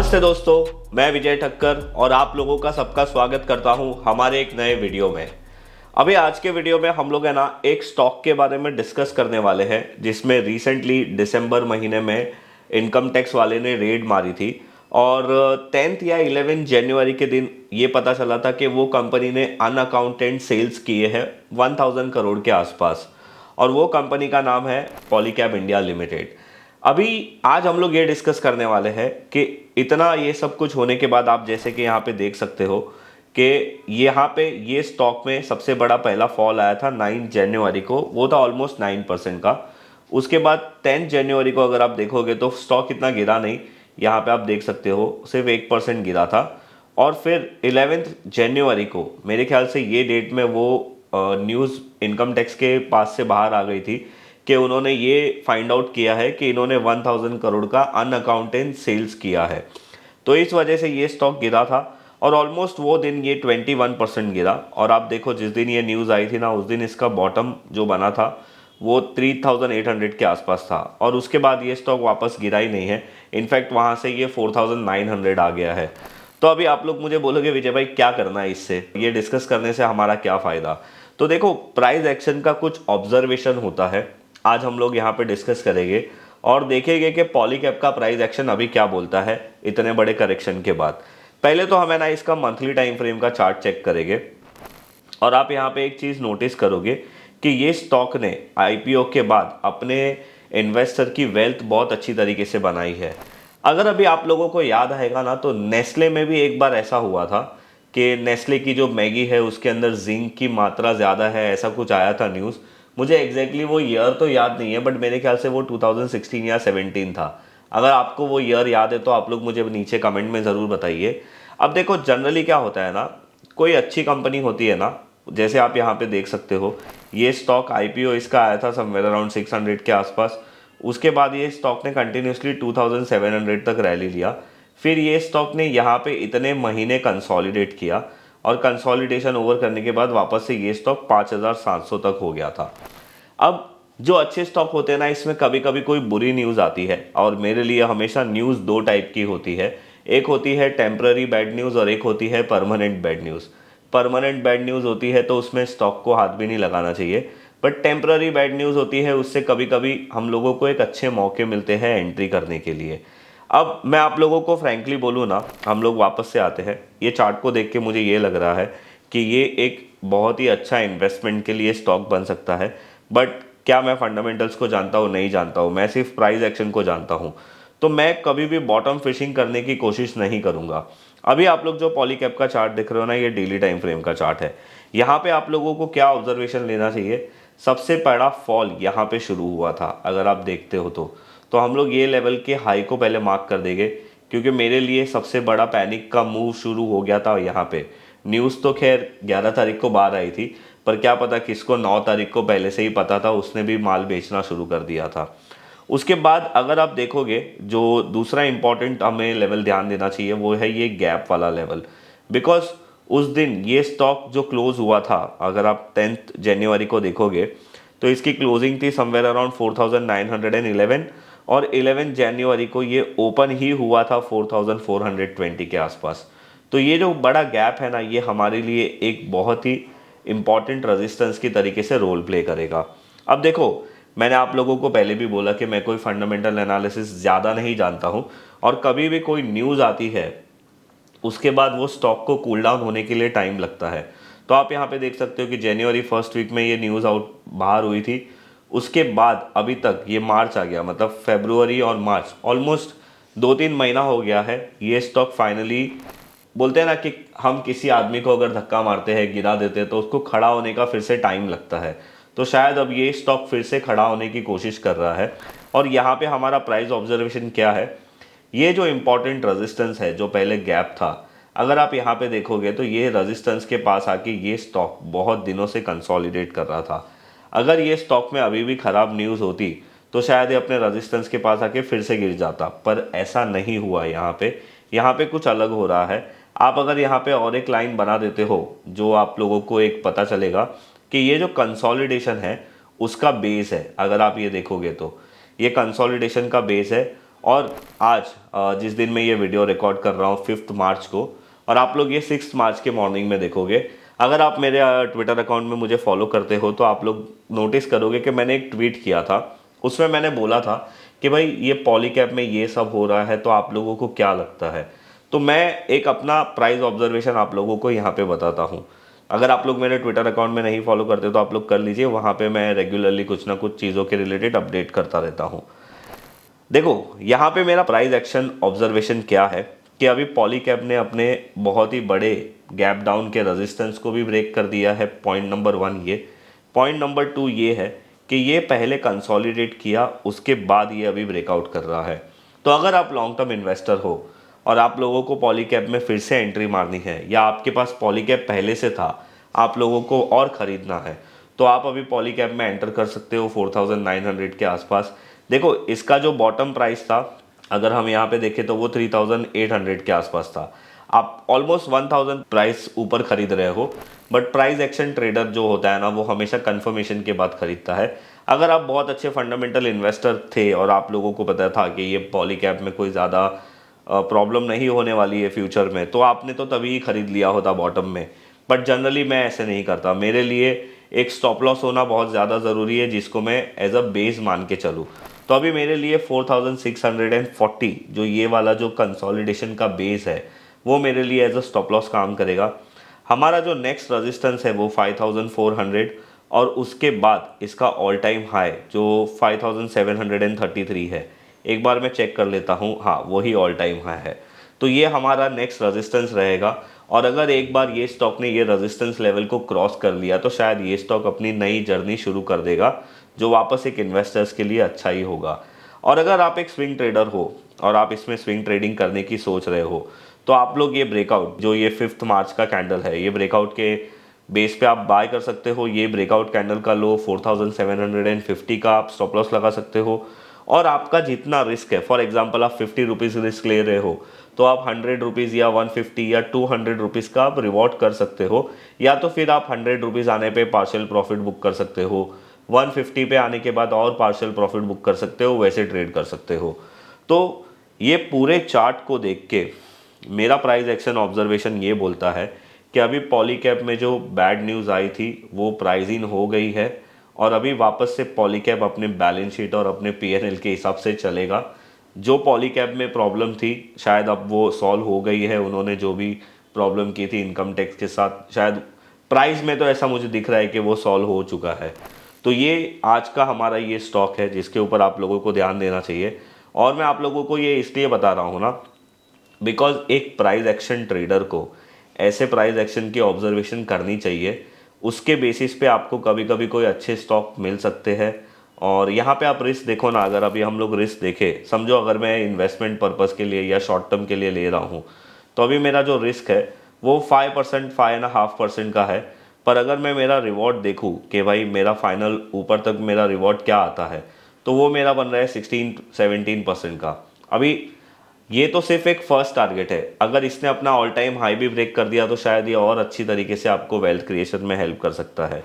नमस्ते दोस्तों, मैं विजय ठक्कर और आप लोगों का सबका स्वागत करता हूं हमारे एक नए वीडियो में। अभी आज के वीडियो में हम लोग है ना एक स्टॉक के बारे में डिस्कस करने वाले हैं जिसमें रिसेंटली दिसंबर महीने में इनकम टैक्स वाले ने रेड मारी थी और 10th या 11 जनवरी के दिन ये पता चला था कि वो कंपनी ने अनअकाउंटेड सेल्स किए हैं 1000 करोड़ के आसपास और वो कंपनी का नाम है पॉलीकैब इंडिया लिमिटेड। अभी आज हम लोग ये डिस्कस करने वाले हैं कि इतना ये सब कुछ होने के बाद आप जैसे कि यहाँ पे देख सकते हो कि यहाँ पे ये स्टॉक में सबसे बड़ा पहला फॉल आया था 9 जनवरी को, वो था ऑलमोस्ट 9% का। उसके बाद 10 जनवरी को अगर आप देखोगे तो स्टॉक इतना गिरा नहीं, यहाँ पे आप देख सकते हो सिर्फ 1% गिरा था। और फिर 11 जनवरी को मेरे ख्याल से ये डेट में वो न्यूज़ इनकम टैक्स के पास से बाहर आ गई थी कि उन्होंने ये फाइंड आउट किया है कि इन्होंने 1000 करोड़ का अनअकाउंटेड सेल्स किया है। तो इस वजह से ये स्टॉक गिरा था और ऑलमोस्ट वो दिन ये 21% गिरा। और आप देखो जिस दिन ये न्यूज़ आई थी ना, उस दिन इसका बॉटम जो बना था वो 3800 के आसपास था और उसके बाद ये स्टॉक वापस गिरा ही नहीं है। इनफैक्ट वहाँ से ये 4900 आ गया है। तो अभी आप लोग मुझे बोलोगे विजय भाई क्या करना है इससे, ये डिस्कस करने से हमारा क्या फ़ायदा। तो देखो, प्राइस एक्शन का कुछ ऑब्जर्वेशन होता है, आज हम लोग यहाँ पे डिस्कस करेंगे और देखेंगे कि पॉलीकैब का प्राइस एक्शन अभी क्या बोलता है इतने बड़े करेक्शन के बाद। पहले तो हमें ना इसका मंथली टाइम फ्रेम का चार्ट चेक करेंगे और आप यहाँ पे एक चीज़ नोटिस करोगे कि ये स्टॉक ने आईपीओ के बाद अपने इन्वेस्टर की वेल्थ बहुत अच्छी तरीके से बनाई है। अगर अभी आप लोगों को याद आएगा ना तो नेस्ले में भी एक बार ऐसा हुआ था कि नेस्ले की जो मैगी है उसके अंदर जिंक की मात्रा ज़्यादा है, ऐसा कुछ आया था न्यूज़। मुझे एग्जैक्टली वो ईयर तो याद नहीं है बट मेरे ख्याल से वो 2016 या 17 था। अगर आपको वो ईयर याद है तो आप लोग मुझे नीचे कमेंट में ज़रूर बताइए। अब देखो जनरली क्या होता है ना, कोई अच्छी कंपनी होती है ना, जैसे आप यहाँ पे देख सकते हो ये स्टॉक आईपीओ इसका आया था समवेयर अराउंड 600 के आसपास। उसके बाद ये स्टॉक ने कंटिन्यूसली 2700 तक रैली लिया। फिर ये स्टॉक ने यहाँ पे इतने महीने कंसोलिडेट किया और कंसोलिडेशन ओवर करने के बाद वापस से ये स्टॉक 5700 तक हो गया था। अब जो अच्छे स्टॉक होते हैं ना, इसमें कभी कभी कोई बुरी न्यूज़ आती है और मेरे लिए हमेशा न्यूज़ दो टाइप की होती है, एक होती है टेम्पररी बैड न्यूज़ और एक होती है permanent bad news. Permanent bad news होती है तो उसमें स्टॉक को हाथ भी नहीं लगाना चाहिए, बट टेम्पररी बैड न्यूज़ होती है उससे कभी कभी हम लोगों को एक अच्छे मौके मिलते हैं एंट्री करने के लिए। अब मैं आप लोगों को फ्रैंकली बोलूँ ना, हम लोग वापस से आते हैं, ये चार्ट को देख के मुझे ये लग रहा है कि ये एक बहुत ही अच्छा इन्वेस्टमेंट के लिए स्टॉक बन सकता है। बट क्या मैं फंडामेंटल्स को जानता हूँ? नहीं जानता हूँ, मैं सिर्फ प्राइस एक्शन को जानता हूँ। तो मैं कभी भी बॉटम फिशिंग करने की कोशिश नहीं करूँगा। अभी आप लोग जो पॉलीकैब का चार्ट देख रहे हो ना, ये डेली टाइम फ्रेम का चार्ट है। यहाँ पे आप लोगों को क्या ऑब्जर्वेशन लेना चाहिए, सबसे बड़ा फॉल यहाँ पे शुरू हुआ था अगर आप देखते हो तो हम लोग ये लेवल के हाई को पहले मार्क कर देंगे क्योंकि मेरे लिए सबसे बड़ा पैनिक का मूव शुरू हो गया था यहाँ पे। न्यूज़ तो खैर 11 तारीख को बाहर आई थी, पर क्या पता किसको 9 तारीख को पहले से ही पता था, उसने भी माल बेचना शुरू कर दिया था। उसके बाद अगर आप देखोगे जो दूसरा इंपॉर्टेंट हमें लेवल ध्यान देना चाहिए वो है ये गैप वाला लेवल। बिकॉज उस दिन ये स्टॉक जो क्लोज हुआ था, अगर आप 10 जनवरी को देखोगे तो इसकी क्लोजिंग थी समवेयर अराउंड 4911 और 11 जनवरी को ये ओपन ही हुआ था 4420 के आसपास। तो ये जो बड़ा गैप है ना, ये हमारे लिए एक बहुत ही इम्पॉर्टेंट रेजिस्टेंस की तरीके से रोल प्ले करेगा। अब देखो, मैंने आप लोगों को पहले भी बोला कि मैं कोई फंडामेंटल एनालिसिस ज़्यादा नहीं जानता हूँ और कभी भी कोई न्यूज़ आती है उसके बाद वो स्टॉक को कूल डाउन होने के लिए टाइम लगता है। तो आप यहाँ पे देख सकते हो कि जनवरी फर्स्ट वीक में ये न्यूज़ आउट बाहर हुई थी, उसके बाद अभी तक ये मार्च आ गया, मतलब फेब्रुअरी और मार्च ऑलमोस्ट 2-3 महीना हो गया है। ये स्टॉक फाइनली, बोलते हैं ना कि हम किसी आदमी को अगर धक्का मारते हैं, गिरा देते हैं तो उसको खड़ा होने का फिर से टाइम लगता है। तो शायद अब ये स्टॉक फिर से खड़ा होने की कोशिश कर रहा है। और यहाँ पे हमारा प्राइस ऑब्जर्वेशन क्या है, ये जो इम्पोर्टेंट रेजिस्टेंस है जो पहले गैप था, अगर आप यहाँ पे देखोगे तो ये रेजिस्टेंस के पास आके ये स्टॉक बहुत दिनों से कंसोलिडेट कर रहा था। अगर ये स्टॉक में अभी भी ख़राब न्यूज़ होती तो शायद ये अपने रेजिस्टेंस के पास आके फिर से गिर जाता, पर ऐसा नहीं हुआ। यहाँ पे कुछ अलग हो रहा है। आप अगर यहाँ पे और एक लाइन बना देते हो जो आप लोगों को एक पता चलेगा कि ये जो कंसोलिडेशन है उसका बेस है। अगर आप ये देखोगे तो ये कंसोलिडेशन का बेस है और आज जिस दिन मैं ये वीडियो रिकॉर्ड कर रहा हूँ 5 मार्च को, और आप लोग ये 6 मार्च के मॉर्निंग में देखोगे। अगर आप मेरे ट्विटर अकाउंट में मुझे फॉलो करते हो तो आप लोग नोटिस करोगे कि मैंने एक ट्वीट किया था, उसमें मैंने बोला था कि भाई ये पॉलीकैब में ये सब हो रहा है तो आप लोगों को क्या लगता है। तो मैं एक अपना प्राइस ऑब्जर्वेशन आप लोगों को यहाँ पे बताता हूँ। अगर आप लोग मेरे ट्विटर अकाउंट में नहीं फॉलो करते तो आप लोग कर लीजिए, वहाँ पे मैं रेगुलरली कुछ ना कुछ चीज़ों के रिलेटेड अपडेट करता रहता हूँ। देखो यहाँ पे मेरा प्राइस एक्शन ऑब्जर्वेशन क्या है कि अभी पॉलीकैब ने अपने बहुत ही बड़े गैप डाउन के रेजिस्टेंस को भी ब्रेक कर दिया है। पॉइंट नंबर 1 ये। पॉइंट नंबर 2 ये है कि ये पहले कंसोलिडेट किया, उसके बाद ये अभी ब्रेकआउट कर रहा है। तो अगर आप लॉन्ग टर्म इन्वेस्टर हो और आप लोगों को पॉलीकैब में फिर से एंट्री मारनी है, या आपके पास पॉलीकैब पहले से था आप लोगों को और ख़रीदना है, तो आप अभी पॉलीकैब में एंटर कर सकते हो 4900 के आसपास। देखो इसका जो बॉटम प्राइस था, अगर हम यहाँ पे देखें तो वो 3800 के आसपास था। आप ऑलमोस्ट 1000 प्राइस ऊपर खरीद रहे हो, बट प्राइस एक्शन ट्रेडर जो होता है ना, वो हमेशा कंफर्मेशन के बाद खरीदता है। अगर आप बहुत अच्छे फंडामेंटल इन्वेस्टर थे और आप लोगों को पता था कि ये पॉलीकैब में कोई ज़्यादा प्रॉब्लम नहीं होने वाली है फ्यूचर में, तो आपने तो तभी ही खरीद लिया होता बॉटम में। बट जनरली मैं ऐसे नहीं करता। मेरे लिए एक स्टॉप लॉस होना बहुत ज़्यादा ज़रूरी है, जिसको मैं एज अ बेस मान के चलूँ। तो अभी मेरे लिए 4640 जो ये वाला जो कंसोलिडेशन का बेस है, वो मेरे लिए एज अ स्टॉप लॉस काम करेगा। हमारा जो नेक्स्ट रेजिस्टेंस है वो 5400, और उसके बाद इसका ऑल टाइम हाई जो 5733 है। एक बार मैं चेक कर लेता हूँ, हाँ वही ऑल टाइम हाई है। तो ये हमारा नेक्स्ट रेजिस्टेंस रहेगा, और अगर एक बार ये स्टॉक ने ये रेजिस्टेंस लेवल को क्रॉस कर लिया तो शायद ये स्टॉक अपनी नई जर्नी शुरू कर देगा, जो वापस एक इन्वेस्टर्स के लिए अच्छा ही होगा। और अगर आप एक स्विंग ट्रेडर हो और आप इसमें स्विंग ट्रेडिंग करने की सोच रहे हो, तो आप लोग ये ब्रेकआउट जो ये 5 मार्च का कैंडल है, ये ब्रेकआउट के बेस पे आप बाय कर सकते हो। ये ब्रेकआउट कैंडल का लो 4750 का आप स्टॉप लॉस लगा सकते हो। और आपका जितना रिस्क है, फॉर एग्जांपल आप 50 रुपीज़ रिस्क ले रहे हो, तो आप 100 रुपीज़ या 150 या 200 रुपीज़ का आप रिवॉर्ड कर सकते हो, या तो फिर आप 100 रुपीज़ आने पे पार्शियल प्रॉफिट बुक कर सकते हो, 150 पे आने के बाद और पार्शियल प्रॉफिट बुक कर सकते हो, वैसे ट्रेड कर सकते हो। तो ये पूरे चार्ट को देख के मेरा प्राइस एक्शन ऑब्जर्वेशन ये बोलता है कि अभी पॉलीकैब में जो बैड न्यूज़ आई थी वो प्राइस इन हो गई है, और अभी वापस से पॉलीकैब अपने बैलेंस शीट और अपने पीएनएल के हिसाब से चलेगा। जो पॉलीकैब में प्रॉब्लम थी शायद अब वो सॉल्व हो गई है। उन्होंने जो भी प्रॉब्लम की थी इनकम टैक्स के साथ, शायद प्राइस में तो ऐसा मुझे दिख रहा है कि वो सॉल्व हो चुका है। तो ये आज का हमारा ये स्टॉक है जिसके ऊपर आप लोगों को ध्यान देना चाहिए। और मैं आप लोगों को ये इसलिए बता रहा हूँ ना, बिकॉज एक प्राइस एक्शन ट्रेडर को ऐसे प्राइस एक्शन की ऑब्जर्वेशन करनी चाहिए। उसके बेसिस पे आपको कभी कभी कोई अच्छे स्टॉक मिल सकते हैं। और यहाँ पे आप रिस्क देखो ना, अगर अभी हम लोग रिस्क देखें, समझो अगर मैं इन्वेस्टमेंट पर्पज़ के लिए या शॉर्ट टर्म के लिए ले रहा हूँ, तो अभी मेरा जो रिस्क है वो 5%, 5.5% का है। पर अगर मैं मेरा रिवॉर्ड देखूँ कि भाई मेरा फाइनल ऊपर तक मेरा रिवॉर्ड क्या आता है, तो वो मेरा बन रहा है 16-17% का। अभी ये तो सिर्फ एक फर्स्ट टारगेट है। अगर इसने अपना ऑल टाइम हाई भी ब्रेक कर दिया तो शायद ये और अच्छी तरीके से आपको वेल्थ क्रिएशन में हेल्प कर सकता है।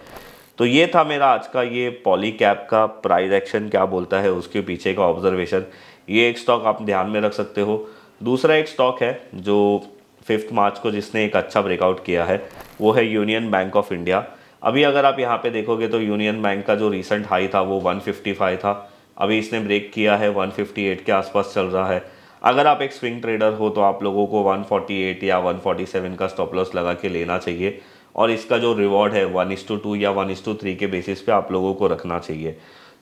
तो ये था मेरा आज का ये पॉलीकैब का प्राइस एक्शन क्या बोलता है, उसके पीछे का ऑब्जर्वेशन। ये एक स्टॉक आप ध्यान में रख सकते हो। दूसरा एक स्टॉक है जो 5 मार्च को जिसने एक अच्छा ब्रेकआउट किया है, वो है यूनियन बैंक ऑफ इंडिया। अभी अगर आप यहाँ पे देखोगे तो यूनियन बैंक का जो रिसेंट हाई था वो 155 था। अभी इसने ब्रेक किया है, 158 के आसपास चल रहा है। अगर आप एक स्विंग ट्रेडर हो तो आप लोगों को 148 या 147 का स्टॉप लॉस लगा के लेना चाहिए, और इसका जो रिवॉर्ड है 1:2 या 1:3 के बेसिस पे आप लोगों को रखना चाहिए।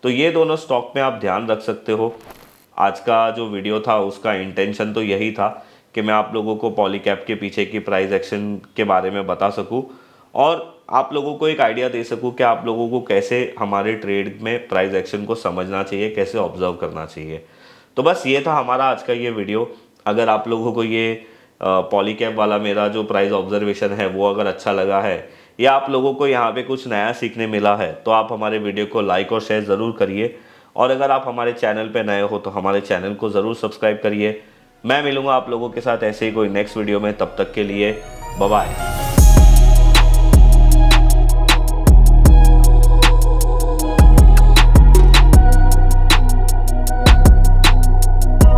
तो ये दोनों स्टॉक में आप ध्यान रख सकते हो। आज का जो वीडियो था उसका इंटेंशन तो यही था कि मैं आप लोगों को पॉलीकैब के पीछे की प्राइस एक्शन के बारे में बता सकूं, और आप लोगों को एक आइडिया दे सकूं कि आप लोगों को कैसे हमारे ट्रेड में प्राइस एक्शन को समझना चाहिए, कैसे ऑब्जर्व करना चाहिए। तो बस ये था हमारा आज का ये वीडियो। अगर आप लोगों को ये पॉलीकैब वाला मेरा जो प्राइस ऑब्जर्वेशन है वो अगर अच्छा लगा है, या आप लोगों को यहाँ पे कुछ नया सीखने मिला है, तो आप हमारे वीडियो को लाइक और शेयर ज़रूर करिए। और अगर आप हमारे चैनल पे नए हो तो हमारे चैनल को ज़रूर सब्सक्राइब करिए। मैं मिलूँगा आप लोगों के साथ ऐसे ही कोई नेक्स्ट वीडियो में, तब तक के लिए बाय बाय।